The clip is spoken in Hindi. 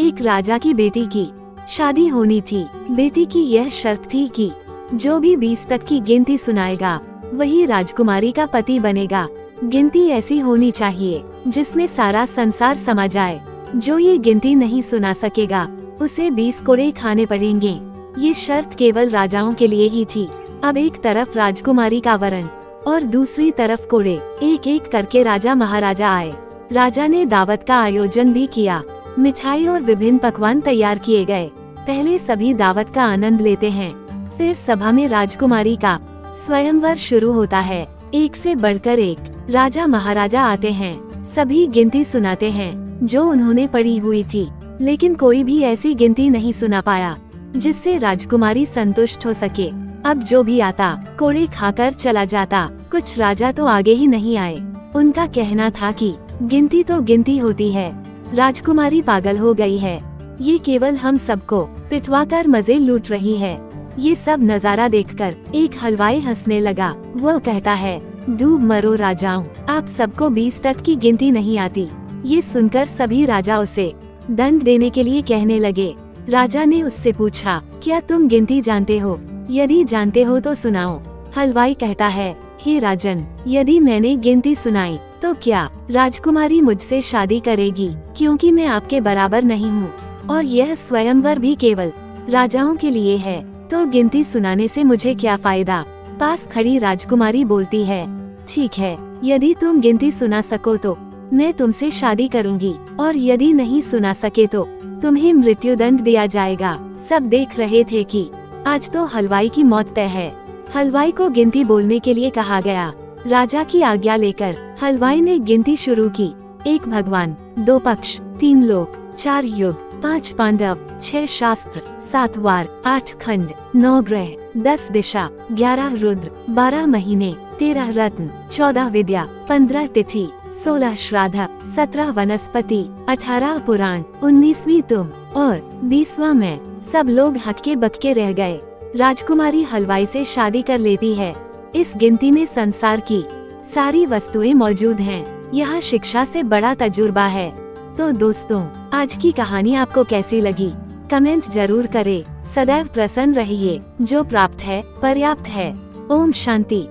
एक राजा की बेटी की शादी होनी थी। बेटी की यह शर्त थी कि जो भी 20 तक की गिनती सुनाएगा वही राजकुमारी का पति बनेगा। गिनती ऐसी होनी चाहिए जिसमें सारा संसार समा जाए। जो ये गिनती नहीं सुना सकेगा उसे 20 कोड़े खाने पड़ेंगे। ये शर्त केवल राजाओं के लिए ही थी। अब एक तरफ राजकुमारी का वरण और दूसरी तरफ कोड़े। एक एक करके राजा महाराजा आए। राजा ने दावत का आयोजन भी किया। मिठाई और विभिन्न पकवान तैयार किए गए। पहले सभी दावत का आनंद लेते हैं, फिर सभा में राजकुमारी का स्वयंवर शुरू होता है। एक से बढ़कर एक राजा महाराजा आते हैं। सभी गिनती सुनाते हैं जो उन्होंने पढ़ी हुई थी, लेकिन कोई भी ऐसी गिनती नहीं सुना पाया जिससे राजकुमारी संतुष्ट हो सके। अब जो भी आता कोड़े खाकर चला जाता। कुछ राजा तो आगे ही नहीं आए। उनका कहना था कि गिनती तो गिनती होती है, राजकुमारी पागल हो गई है, ये केवल हम सबको पिटवाकर मजे लूट रही है। ये सब नजारा देखकर एक हलवाई हंसने लगा। वह कहता है, डूब मरो राजाओं, आप सबको 20 तक की गिनती नहीं आती। ये सुनकर सभी राजा उसे दंड देने के लिए कहने लगे। राजा ने उससे पूछा, क्या तुम गिनती जानते हो? यदि जानते हो तो सुनाओ। हलवाई कहता है, हे राजन, यदि मैंने गिनती सुनाई तो क्या राजकुमारी मुझसे शादी करेगी? क्योंकि मैं आपके बराबर नहीं हूँ और यह स्वयंवर भी केवल राजाओं के लिए है, तो गिनती सुनाने से मुझे क्या फायदा? पास खड़ी राजकुमारी बोलती है, ठीक है, यदि तुम गिनती सुना सको तो मैं तुमसे शादी करूंगी, और यदि नहीं सुना सके तो तुम्हें मृत्युदंड दिया जाएगा। सब देख रहे थे कि आज तो हलवाई की मौत तय है। हलवाई को गिनती बोलने के लिए कहा गया। राजा की आज्ञा लेकर हलवाई ने गिनती शुरू की। 1 भगवान, 2 पक्ष, 3 लोक, 4 युग, 5 पांडव, 6 शास्त्र, 7 वार, 8 खंड, 9 ग्रह, 10 दिशा, 11 रुद्र, 12 महीने, 13 रत्न, 14 विद्या, 15 तिथि, 16 श्राद्ध, 17 वनस्पति, 18 पुराण, 19वीं तुम और 20वां मैं। सब लोग हक्के बक्के रह गए। राजकुमारी हलवाई से शादी कर लेती है। इस गिनती में संसार की सारी वस्तुएं मौजूद हैं। यहाँ शिक्षा से बड़ा तजुर्बा है। तो दोस्तों, आज की कहानी आपको कैसी लगी? कमेंट जरूर करें। सदैव प्रसन्न रहिए। जो प्राप्त है पर्याप्त है। ओम शांति।